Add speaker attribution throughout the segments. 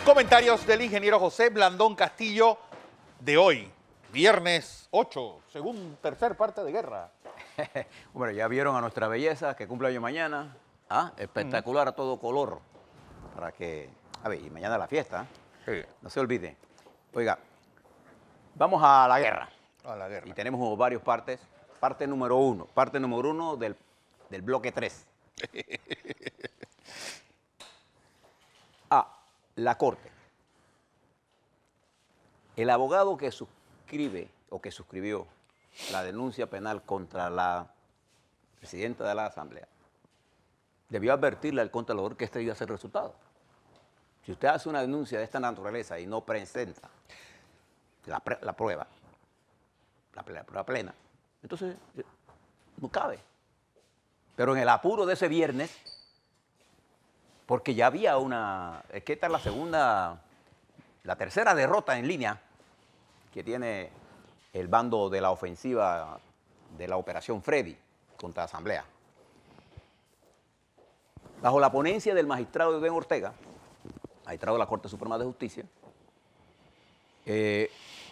Speaker 1: Comentarios del ingeniero José Blandón Castillo de hoy, viernes 8, tercer parte de guerra.
Speaker 2: Bueno, ya vieron a nuestra belleza que cumple año mañana. ¿Ah? Espectacular a todo color. Para que... A ver, y mañana la fiesta.
Speaker 1: Sí.
Speaker 2: No se olvide. Oiga, vamos a la guerra.
Speaker 1: A la guerra.
Speaker 2: Y tenemos varias partes. Parte número uno del bloque 3. La Corte. El abogado que suscribe o que suscribió la denuncia penal contra la presidenta de la Asamblea debió advertirle al contralor que este iba a ser el resultado. Si usted hace una denuncia de esta naturaleza y no presenta la prueba plena, entonces no cabe. Pero en el apuro de ese viernes, porque ya había es que esta es la tercera derrota en línea que tiene el bando de la ofensiva de la Operación Freddy contra la Asamblea. Bajo la ponencia del magistrado Euden Ortega, magistrado de la Corte Suprema de Justicia,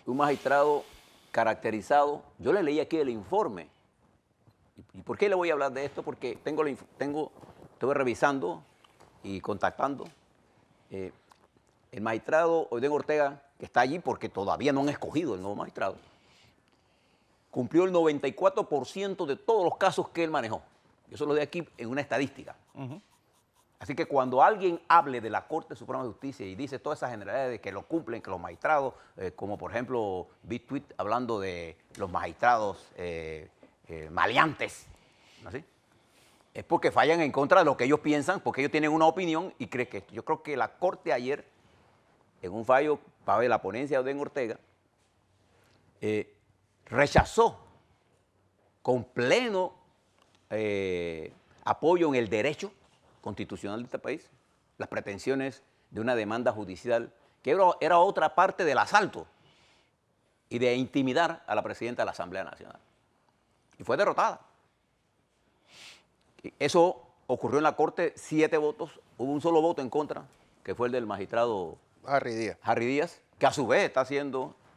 Speaker 2: un magistrado caracterizado, yo le leí aquí el informe. ¿Y por qué le voy a hablar de esto? Porque estuve revisando y contactando el magistrado Euden Ortega, que está allí porque todavía no han escogido el nuevo magistrado, cumplió el 94% de todos los casos que él manejó. Yo se lo doy aquí en una estadística. Así que cuando alguien hable de la Corte Suprema de Justicia y dice todas esas generalidades de que lo cumplen, que los magistrados, como por ejemplo Big Tweet hablando de los magistrados maleantes, ¿así? Es porque fallan en contra de lo que ellos piensan, porque ellos tienen una opinión y creen que esto. Yo creo que la Corte ayer, en un fallo para ver la ponencia de Euden Ortega, rechazó con pleno apoyo en el derecho constitucional de este país las pretensiones de una demanda judicial que era otra parte del asalto y de intimidar a la presidenta de la Asamblea Nacional. Y fue derrotada. Eso ocurrió en la Corte, 7 votos, hubo un solo voto en contra, que fue el del magistrado
Speaker 1: Harry
Speaker 2: Díaz, que a su vez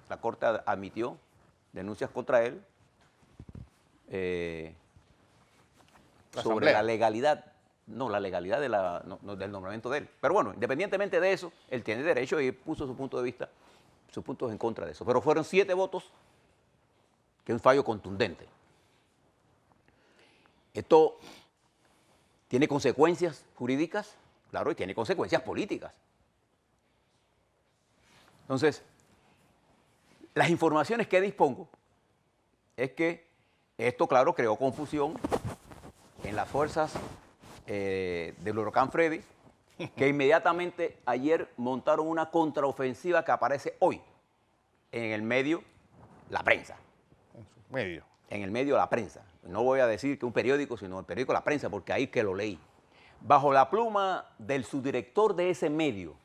Speaker 2: la Corte admitió denuncias contra él sobre la legalidad del nombramiento de él. Pero bueno, independientemente de eso, él tiene derecho y puso su punto de vista, sus puntos en contra de eso. Pero fueron 7 votos, que es un fallo contundente. Esto tiene consecuencias jurídicas, claro, y tiene consecuencias políticas. Entonces, las informaciones que dispongo es que esto, claro, creó confusión en las fuerzas del huracán Freddy, que inmediatamente ayer montaron una contraofensiva que aparece hoy en el medio, la prensa. En el medio de la prensa. No voy a decir que un periódico, sino el periódico La Prensa, porque ahí que lo leí. Bajo la pluma del subdirector de ese medio,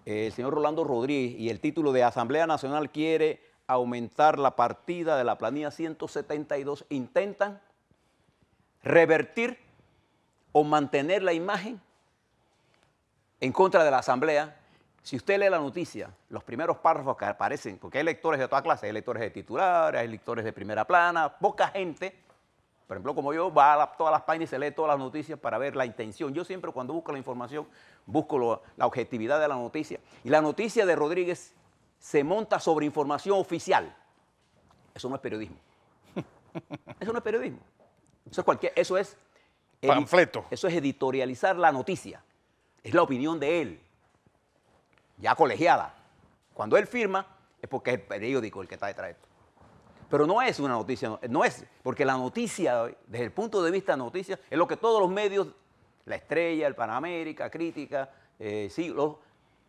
Speaker 2: el señor Rolando Rodríguez, y el título de Asamblea Nacional quiere aumentar la partida de la planilla 172, intentan revertir o mantener la imagen en contra de la Asamblea. Si usted lee la noticia, los primeros párrafos que aparecen, porque hay lectores de toda clase, hay lectores de titulares, hay lectores de primera plana, poca gente, por ejemplo, como yo, va a todas las páginas y se lee todas las noticias para ver la intención. Yo siempre cuando busco la información, busco la objetividad de la noticia. Y la noticia de Rodríguez se monta sobre información oficial. Eso no es periodismo. Eso no es periodismo. Eso es
Speaker 1: panfleto.
Speaker 2: Eso es editorializar la noticia. Es la opinión de él, ya colegiada. Cuando él firma, es porque es el periódico el que está detrás de esto. Pero no es una noticia, no es, porque la noticia, desde el punto de vista de noticia, es lo que todos los medios, La Estrella, el Panamérica, Crítica,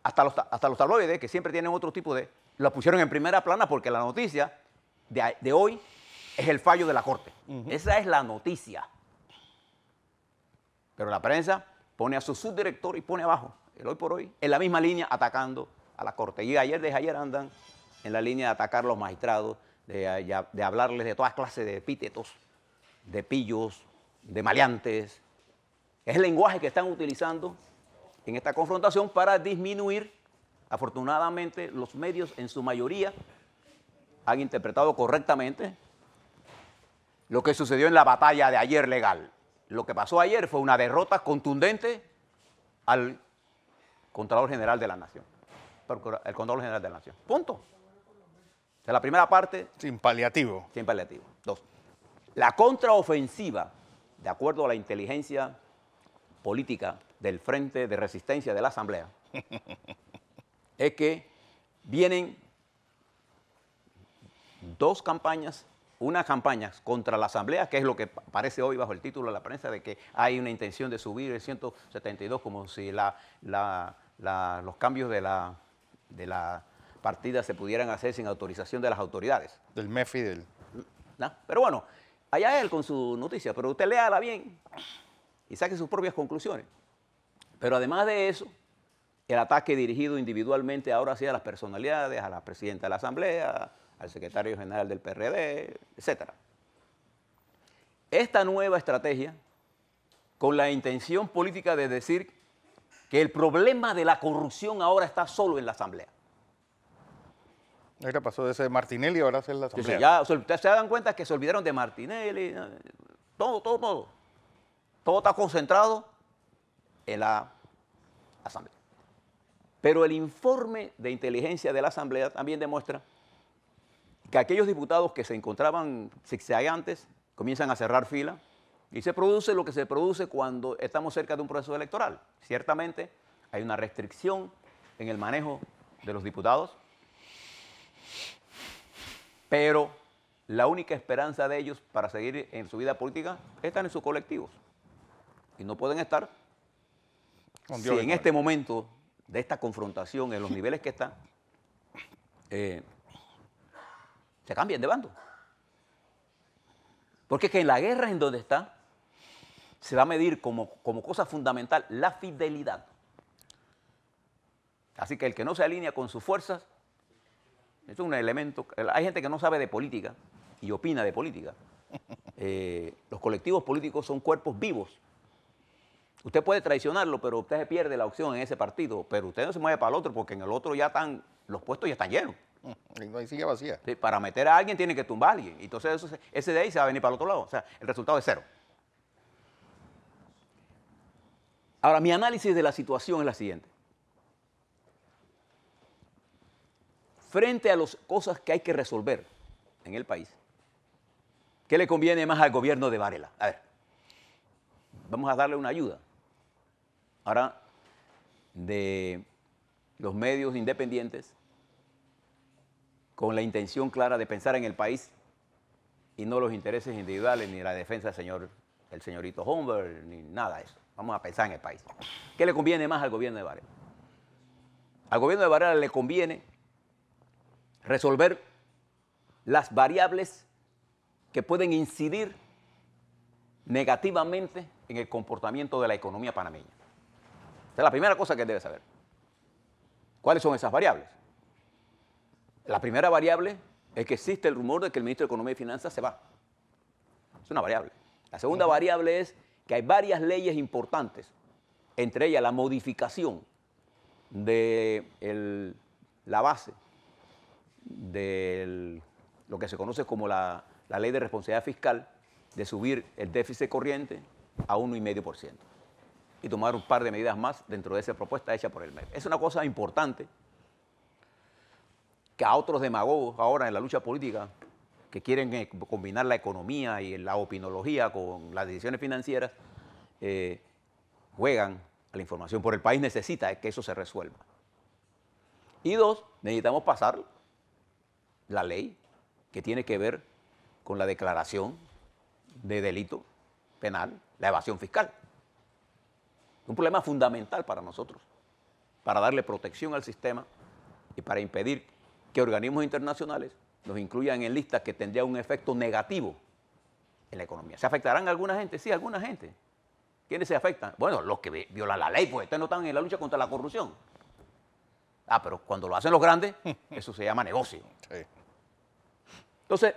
Speaker 2: hasta los tabloides, que siempre tienen otro tipo la pusieron en primera plana porque la noticia de hoy es el fallo de la Corte. Esa es la noticia. Pero la prensa pone a su subdirector y pone abajo, el Hoy por Hoy, en la misma línea atacando a la Corte. Y desde ayer andan en la línea de atacar a los magistrados, de hablarles de todas clases de epítetos, de pillos, de maleantes. Es el lenguaje que están utilizando en esta confrontación para disminuir. Afortunadamente, los medios en su mayoría han interpretado correctamente lo que sucedió en la batalla de ayer legal. Lo que pasó ayer fue una derrota contundente al Contralor General de la Nación. El Contralor General de la Nación. Punto. O sea, la primera parte.
Speaker 1: Sin paliativo.
Speaker 2: Sin paliativo. Dos. La contraofensiva, de acuerdo a la inteligencia política del Frente de Resistencia de la Asamblea, es que vienen dos campañas. Una campaña contra la Asamblea, que es lo que aparece hoy bajo el título de la prensa, de que hay una intención de subir el 172, como si los cambios de la partida se pudieran hacer sin autorización de las autoridades.
Speaker 1: Del MEFI del...
Speaker 2: ¿No? Pero bueno, allá él con su noticia, pero usted léala bien y saque sus propias conclusiones. Pero además de eso, el ataque dirigido individualmente ahora sí a las personalidades, a la presidenta de la Asamblea, al secretario general del PRD, etc. Esta nueva estrategia, con la intención política de decir que el problema de la corrupción ahora está solo en la Asamblea.
Speaker 1: Ahora pasó de ese de Martinelli, ahora es la Asamblea.
Speaker 2: Sí, ya ustedes se dan cuenta que se olvidaron de Martinelli, todo. Todo está concentrado en la Asamblea. Pero el informe de inteligencia de la Asamblea también demuestra que aquellos diputados que se encontraban zigzagantes comienzan a cerrar fila y se produce lo que se produce cuando estamos cerca de un proceso electoral. Ciertamente hay una restricción en el manejo de los diputados, pero la única esperanza de ellos para seguir en su vida política están en sus colectivos. Y no pueden estar si en este momento de esta confrontación, en los niveles que están, se cambian de bando. Porque es que en la guerra en donde está, se va a medir como cosa fundamental la fidelidad. Así que el que no se alinea con sus fuerzas, es un elemento. Hay gente que no sabe de política y opina de política. Los colectivos políticos son cuerpos vivos. Usted puede traicionarlo, pero usted se pierde la opción en ese partido, pero usted no se mueve para el otro porque en el otro ya están, los puestos ya están llenos.
Speaker 1: No hay silla vacía.
Speaker 2: Sí, para meter a alguien tiene que tumbar a alguien. Entonces ese de ahí se va a venir para el otro lado. O sea, el resultado es cero. Ahora, mi análisis de la situación es la siguiente. Frente a las cosas que hay que resolver en el país, ¿qué le conviene más al gobierno de Varela? A ver, vamos a darle una ayuda. Ahora, de los medios independientes, con la intención clara de pensar en el país y no los intereses individuales, ni la defensa del señorito Humber, ni nada de eso. Vamos a pensar en el país. ¿Qué le conviene más al gobierno de Varela? Al gobierno de Varela le conviene resolver las variables que pueden incidir negativamente en el comportamiento de la economía panameña. Esa es la primera cosa que debe saber. ¿Cuáles son esas variables? La primera variable es que existe el rumor de que el ministro de Economía y Finanzas se va. Es una variable. La segunda variable es que hay varias leyes importantes, entre ellas la modificación de la base de lo que se conoce como la ley de responsabilidad fiscal, de subir el déficit corriente a 1,5% y tomar un par de medidas más dentro de esa propuesta hecha por el MEF. Es una cosa importante que a otros demagogos ahora en la lucha política que quieren combinar la economía y la opinología con las decisiones financieras, juegan a la información. Por el país necesita que eso se resuelva. Y dos, necesitamos pasar la ley que tiene que ver con la declaración de delito penal, la evasión fiscal. Un problema fundamental para nosotros, para darle protección al sistema y para impedir que organismos internacionales nos incluyan en listas que tendrían un efecto negativo en la economía. ¿Se afectarán a alguna gente? Sí, alguna gente. ¿Quiénes se afectan? Bueno, los que violan la ley, pues ustedes no están en la lucha contra la corrupción. Ah, pero cuando lo hacen los grandes, eso se llama negocio.
Speaker 1: Sí.
Speaker 2: Entonces,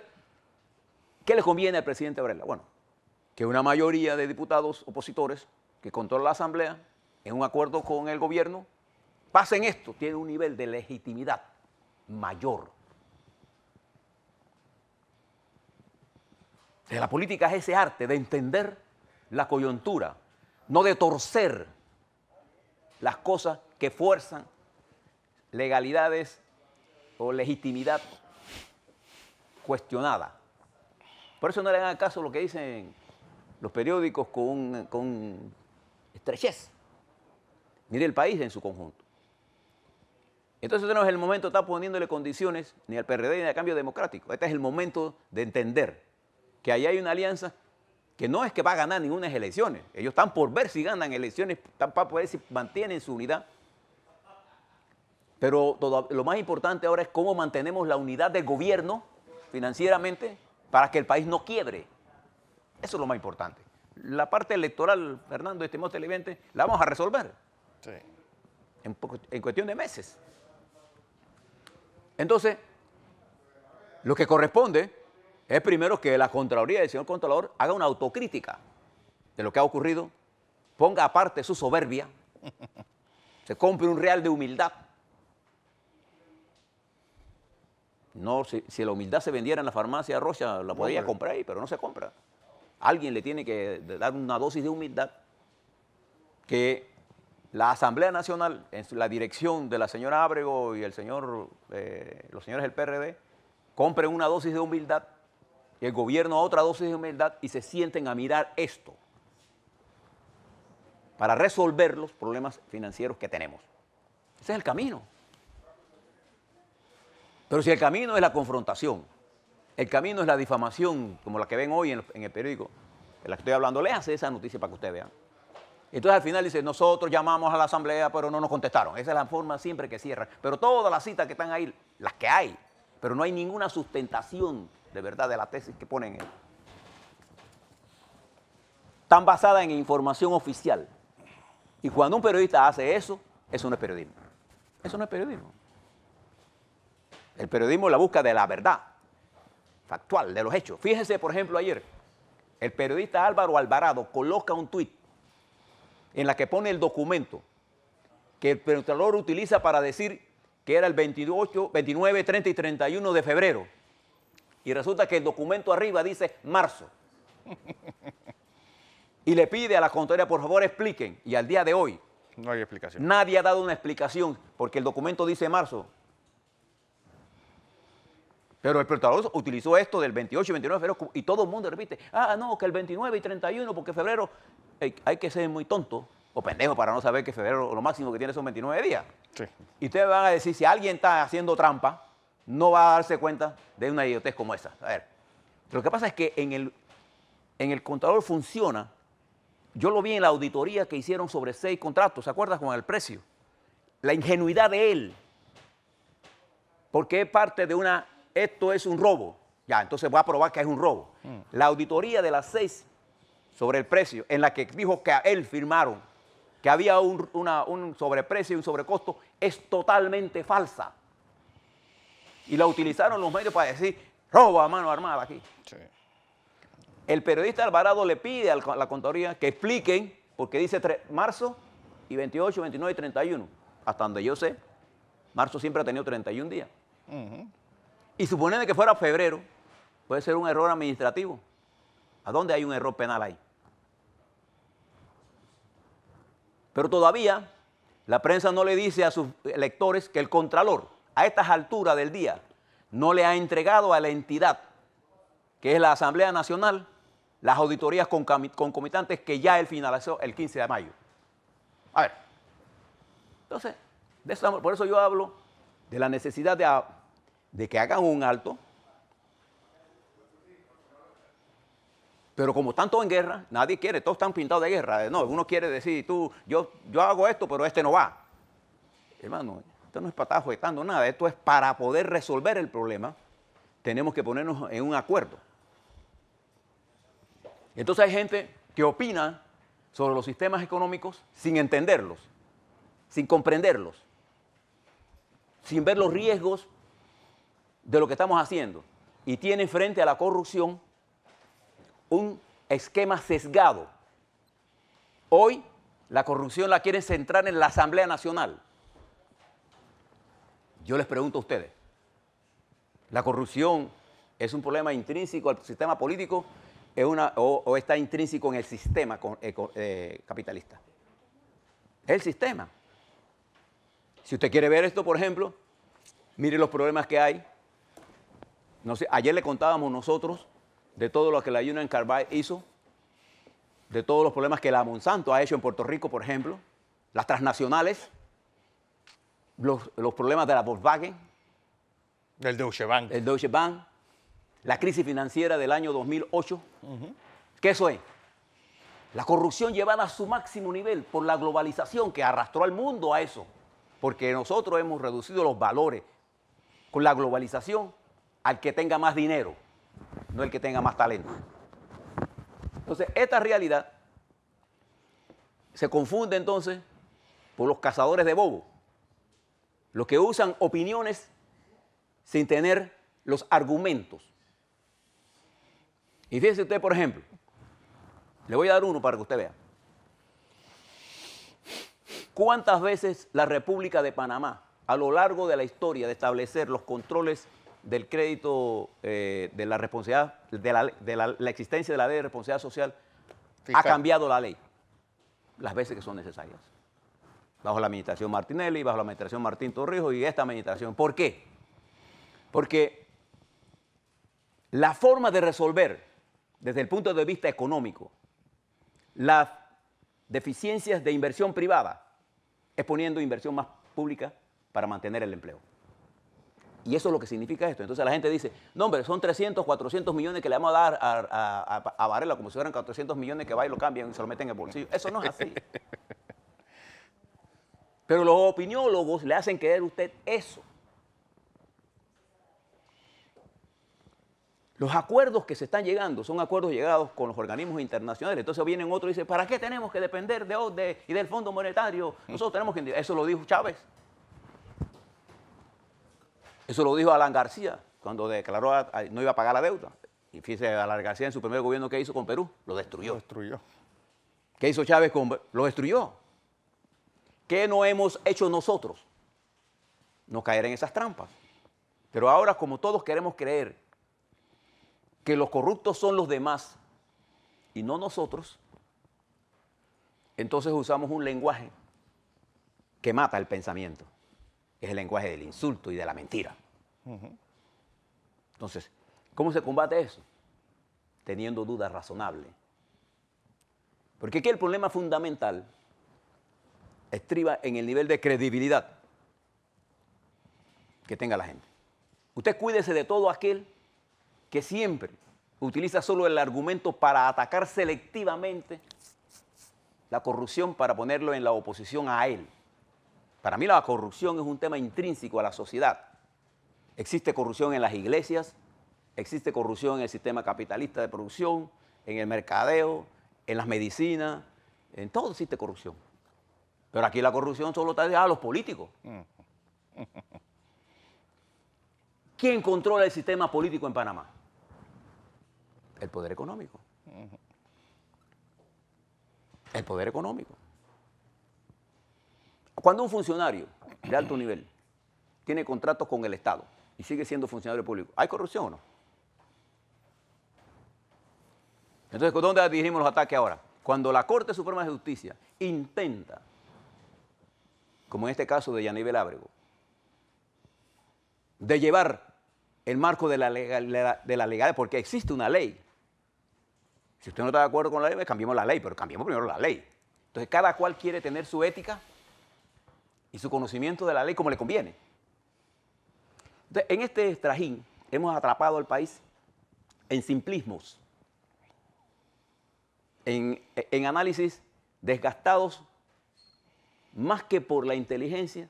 Speaker 2: ¿qué le conviene al presidente Varela? Bueno, que una mayoría de diputados opositores que controla la Asamblea en un acuerdo con el gobierno, pasen esto, tiene un nivel de legitimidad mayor. La política es ese arte de entender la coyuntura, no de torcer las cosas que fuerzan legalidades o legitimidad cuestionada. Por eso no le hagan caso a lo que dicen los periódicos con estrechez. Mire el país en su conjunto. Entonces este no es el momento de estar poniéndole condiciones ni al PRD ni al Cambio Democrático. Este es el momento de entender que ahí hay una alianza que no es que va a ganar ninguna elecciones. Ellos están por ver si ganan elecciones, están para ver si mantienen su unidad. Pero lo más importante ahora es cómo mantenemos la unidad de gobierno financieramente para que el país no quiebre. Eso es lo más importante. La parte electoral, Fernando, estimado televidente, la vamos a resolver.
Speaker 1: Sí.
Speaker 2: En cuestión de meses. Entonces, lo que corresponde es primero que la Contraloría del señor Contralor haga una autocrítica de lo que ha ocurrido, ponga aparte su soberbia, se compre un real de humildad. No, si la humildad se vendiera en la farmacia Rocha, la podría comprar ahí, pero no se compra. Alguien le tiene que dar una dosis de humildad que la Asamblea Nacional, en la dirección de la señora Ábrego y los señores del PRD, compren una dosis de humildad y el gobierno otra dosis de humildad y se sienten a mirar esto para resolver los problemas financieros que tenemos. Ese es el camino. Pero si el camino es la confrontación, el camino es la difamación, como la que ven hoy en el periódico, de la que estoy hablando, léanse esa noticia para que ustedes vean. Entonces al final dice, nosotros llamamos a la asamblea, pero no nos contestaron. Esa es la forma siempre que cierran. Pero todas las citas que están ahí, las que hay, pero no hay ninguna sustentación de verdad de la tesis que ponen. Están basadas en información oficial. Y cuando un periodista hace eso, eso no es periodismo. Eso no es periodismo. El periodismo es la búsqueda de la verdad factual, de los hechos. Fíjense, por ejemplo, ayer, el periodista Álvaro Alvarado coloca un tuit en la que pone el documento que el Contralor utiliza para decir que era el 28, 29, 30 y 31 de febrero. Y resulta que el documento arriba dice marzo. Y le pide a la Contraloría, por favor, expliquen. Y al día de hoy,
Speaker 1: no hay explicación.
Speaker 2: Nadie ha dado una explicación porque el documento dice marzo. Pero el Contralor utilizó esto del 28 y 29 de febrero y todo el mundo repite, no, que el 29 y 31 porque febrero hay que ser muy tonto o pendejo para no saber que febrero lo máximo que tiene son 29 días. Sí. Y ustedes van a decir, si alguien está haciendo trampa, no va a darse cuenta de una idiotez como esa. A ver, lo que pasa es que en el Contralor funciona, yo lo vi en la auditoría que hicieron sobre 6 contratos, ¿se acuerdan? Con el precio. La ingenuidad de él, porque es parte de una... Esto es un robo. Ya, entonces voy a probar que es un robo. La auditoría de las 6 sobre el precio, en la que dijo que a él firmaron que había un sobreprecio y un sobrecosto, es totalmente falsa. Y la utilizaron los medios para decir, robo a mano armada aquí. Sí. El periodista Alvarado le pide a la Contraloría que expliquen, porque dice marzo y 28, 29 y 31. Hasta donde yo sé, marzo siempre ha tenido 31 días. Y suponiendo que fuera febrero, puede ser un error administrativo. ¿A dónde hay un error penal ahí? Pero todavía la prensa no le dice a sus lectores que el Contralor, a estas alturas del día, no le ha entregado a la entidad, que es la Asamblea Nacional, las auditorías concomitantes que ya él finalizó el 15 de mayo. A ver, entonces, por eso yo hablo de la necesidad de que hagan un alto, pero como están todos en guerra, nadie quiere, todos están pintados de guerra. No, uno quiere decir, yo hago esto, pero este no va. Hermano, esto no es para estar juguetando nada, esto es para poder resolver el problema, tenemos que ponernos en un acuerdo. Entonces hay gente que opina sobre los sistemas económicos sin entenderlos, sin comprenderlos, sin ver los riesgos de lo que estamos haciendo. Y tienen frente a la corrupción un esquema sesgado. Hoy la corrupción la quieren centrar en la Asamblea Nacional. Yo les pregunto a ustedes, ¿la corrupción es un problema intrínseco al sistema político o está intrínseco en el sistema capitalista? Es el sistema. Si usted quiere ver esto, por ejemplo, mire los problemas que hay. No sé, ayer le contábamos nosotros de todo lo que la Union Carbide hizo, de todos los problemas que la Monsanto ha hecho en Puerto Rico, por ejemplo, las transnacionales, los problemas de la Volkswagen,
Speaker 1: Del Deutsche Bank.
Speaker 2: el Deutsche Bank, la crisis financiera del año 2008. ¿Qué eso es? La corrupción llevada a su máximo nivel por la globalización que arrastró al mundo a eso, porque nosotros hemos reducido los valores con la globalización al que tenga más dinero, no el que tenga más talento. Entonces, esta realidad se confunde entonces por los cazadores de bobos, los que usan opiniones sin tener los argumentos. Y fíjese usted, por ejemplo, le voy a dar uno para que usted vea. ¿Cuántas veces la República de Panamá, a lo largo de la historia de establecer los controles del crédito, de la responsabilidad, de la existencia de la ley de responsabilidad social,
Speaker 1: Fiscal,
Speaker 2: ha cambiado la ley? Las veces que son necesarias. Bajo la administración Martinelli, bajo la administración Martín Torrijos y esta administración. ¿Por qué? Porque la forma de resolver, desde el punto de vista económico, las deficiencias de inversión privada es poniendo inversión más pública para mantener el empleo. Y eso es lo que significa esto. Entonces la gente dice, no hombre, son 300, 400 millones que le vamos a dar a Varela, como si fueran 400 millones que va y lo cambian y se lo meten en el bolsillo. Eso no es así. Pero los opiniólogos le hacen creer a usted eso. Los acuerdos que se están llegando son acuerdos llegados con los organismos internacionales. Entonces vienen otros y dicen, ¿para qué tenemos que depender de OCDE y del Fondo Monetario? Nosotros tenemos que... Eso lo dijo Chávez. Eso lo dijo Alan García cuando declaró no iba a pagar la deuda. Y fíjese, Alan García en su primer gobierno, ¿qué hizo con Perú? Lo destruyó.
Speaker 1: Lo destruyó.
Speaker 2: ¿Qué hizo Chávez con...? Lo destruyó. ¿Qué no hemos hecho nosotros? No caer en esas trampas. Pero ahora, como todos queremos creer que los corruptos son los demás y no nosotros, entonces usamos un lenguaje que mata el pensamiento. Es el lenguaje del insulto y de la mentira. Entonces, ¿cómo se combate eso? Teniendo dudas razonables. Porque aquí el problema fundamental estriba en el nivel de credibilidad que tenga la gente. Usted cuídese de todo aquel que siempre utiliza solo el argumento para atacar selectivamente la corrupción para ponerlo en la oposición a él. Para mí la corrupción es un tema intrínseco a la sociedad. Existe corrupción en las iglesias, existe corrupción en el sistema capitalista de producción, en el mercadeo, en las medicinas, en todo existe corrupción. Pero aquí la corrupción solo está dedicada a los políticos. ¿Quién controla el sistema político en Panamá? El poder económico. El poder económico. Cuando un funcionario de alto nivel tiene contratos con el Estado y sigue siendo funcionario público, ¿hay corrupción o no? Entonces, ¿dónde dirigimos los ataques ahora? Cuando la Corte Suprema de Justicia intenta, como en este caso de Yanivel Ábrego, de llevar el marco de la legalidad, porque existe una ley. Si usted no está de acuerdo con la ley, pues cambiemos la ley, pero cambiemos primero la ley. Entonces, cada cual quiere tener su ética y su conocimiento de la ley como le conviene. Entonces, en este trajín hemos atrapado al país en simplismos, en análisis desgastados más que por la inteligencia,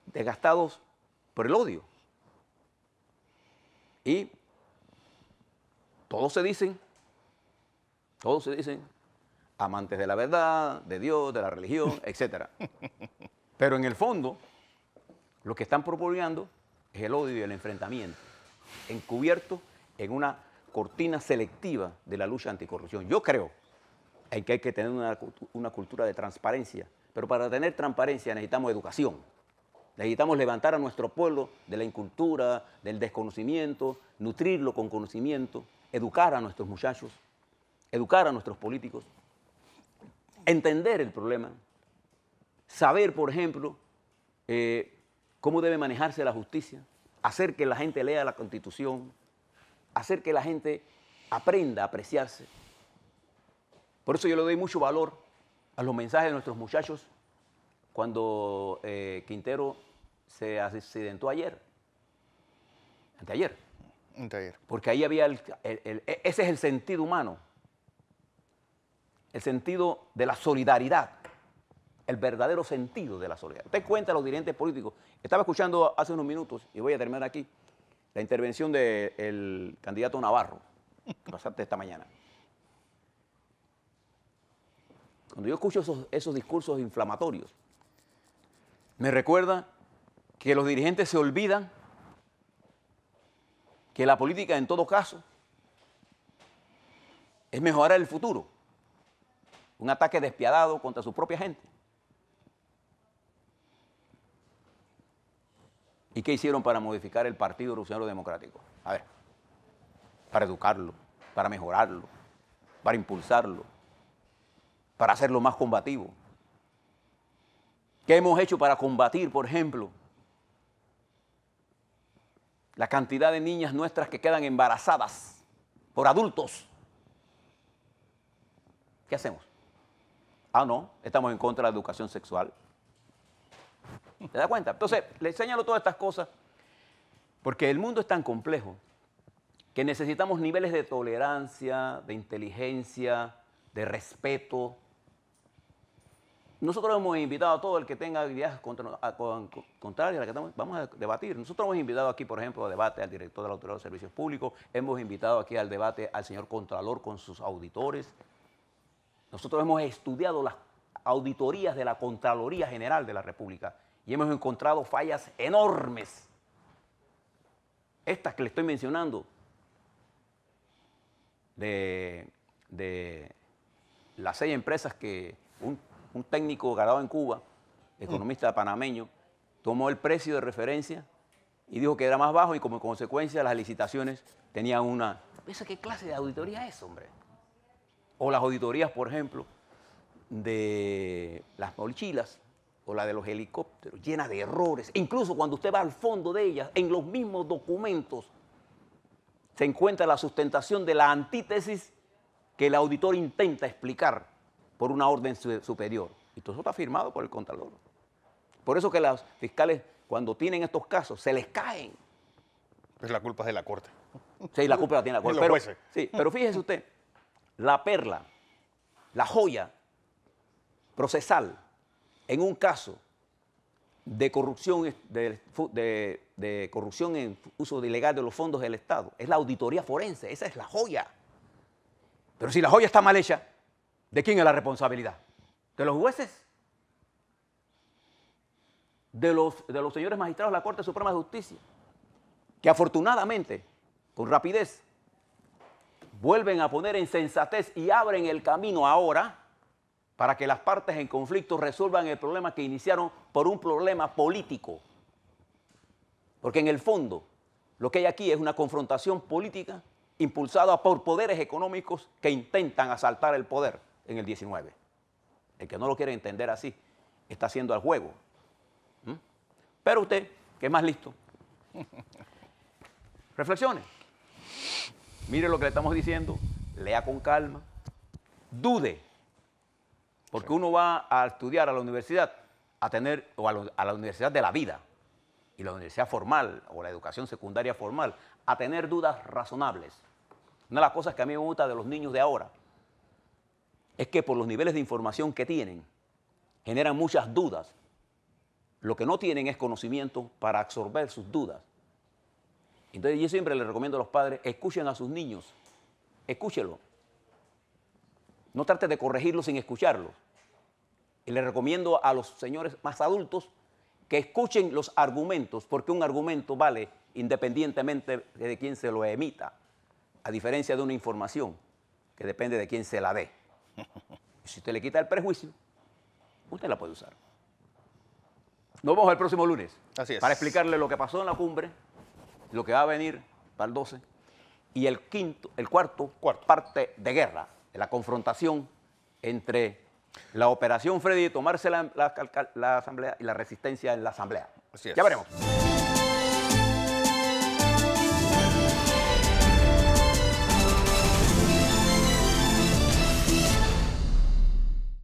Speaker 2: desgastados por el odio. Y todos se dicen amantes de la verdad, de Dios, de la religión, etc. Pero en el fondo, lo que están proponiendo es el odio y el enfrentamiento, encubierto en una cortina selectiva de la lucha anticorrupción. Yo creo en que hay que tener una cultura de transparencia. Pero para tener transparencia necesitamos educación. Necesitamos levantar a nuestro pueblo de la incultura, del desconocimiento, nutrirlo con conocimiento, educar a nuestros muchachos, educar a nuestros políticos, entender el problema, saber, por ejemplo, cómo debe manejarse la justicia, hacer que la gente lea la Constitución, hacer que la gente aprenda a apreciarse. Por eso yo le doy mucho valor a los mensajes de nuestros muchachos cuando Quintero se accidentó anteayer. Porque ahí había, ese es el sentido humano, el sentido de la solidaridad, el verdadero sentido de la solidaridad. Usted cuenta a los dirigentes políticos. Estaba escuchando hace unos minutos, y voy a terminar aquí, la intervención del candidato Navarro, que pasaste esta mañana. Cuando yo escucho esos discursos inflamatorios, me recuerda que los dirigentes se olvidan que la política, en todo caso, es mejorar el futuro. Un ataque despiadado contra su propia gente. ¿Y qué hicieron para modificar el Partido Revolucionario Democrático? A ver, para educarlo, para mejorarlo, para impulsarlo, para hacerlo más combativo. ¿Qué hemos hecho para combatir, por ejemplo, la cantidad de niñas nuestras que quedan embarazadas por adultos? ¿Qué hacemos? Ah, no, estamos en contra de la educación sexual. ¿Te das cuenta? Entonces, le señalo todas estas cosas porque el mundo es tan complejo que necesitamos niveles de tolerancia, de inteligencia, de respeto. Nosotros hemos invitado a todo el que tenga ideas contrarias a las que vamos a debatir. Nosotros hemos invitado aquí, por ejemplo, a debate al director de la Autoridad de Servicios Públicos, hemos invitado aquí al debate al señor Contralor con sus auditores. Nosotros hemos estudiado las auditorías de la Contraloría General de la República y hemos encontrado fallas enormes. Estas que le estoy mencionando, de las 6 empresas que un técnico graduado en Cuba, economista panameño, tomó el precio de referencia y dijo que era más bajo y como consecuencia las licitaciones tenían una... ¿Eso qué clase de auditoría es, hombre? O las auditorías, por ejemplo, de las mochilas o la de los helicópteros, llenas de errores. Incluso cuando usted va al fondo de ellas, en los mismos documentos, se encuentra la sustentación de la antítesis que el auditor intenta explicar por una orden superior. Y todo eso está firmado por el Contralor. Por eso que los fiscales, cuando tienen estos casos, se les caen.
Speaker 1: Pues la culpa es de la Corte.
Speaker 2: Sí, la culpa la tiene la Corte.
Speaker 1: Y los jueces.
Speaker 2: Sí, pero fíjese usted, la perla, la joya procesal en un caso de corrupción, de corrupción en uso ilegal de los fondos del Estado es la auditoría forense. Esa es la joya. Pero si la joya está mal hecha, ¿de quién es la responsabilidad? ¿De los jueces? ¿De los señores magistrados de la Corte Suprema de Justicia? Que afortunadamente, con rapidez, vuelven a poner en sensatez y abren el camino ahora para que las partes en conflicto resuelvan el problema que iniciaron por un problema político. Porque en el fondo, lo que hay aquí es una confrontación política impulsada por poderes económicos que intentan asaltar el poder en el 19. El que no lo quiere entender así está haciendo al juego. Pero usted, que es más listo, reflexione. Mire lo que le estamos diciendo, lea con calma, dude, porque uno va a estudiar a la universidad, a la universidad de la vida, y la universidad formal o la educación secundaria formal, a tener dudas razonables. Una de las cosas que a mí me gusta de los niños de ahora es que por los niveles de información que tienen, generan muchas dudas. Lo que no tienen es conocimiento para absorber sus dudas. Entonces yo siempre les recomiendo a los padres, escuchen a sus niños, escúchenlo. No trate de corregirlos sin escucharlos. Y les recomiendo a los señores más adultos que escuchen los argumentos, porque un argumento vale independientemente de quién se lo emita, a diferencia de una información que depende de quién se la dé. Y si usted le quita el prejuicio, usted la puede usar. Nos vemos el próximo lunes.
Speaker 1: Así es.
Speaker 2: Para explicarle lo que pasó en la cumbre, lo que va a venir para el 12, y el cuarto parte de guerra, de la confrontación entre la operación Freddy de tomarse la asamblea y la resistencia en la asamblea.
Speaker 1: Así es.
Speaker 2: Ya veremos.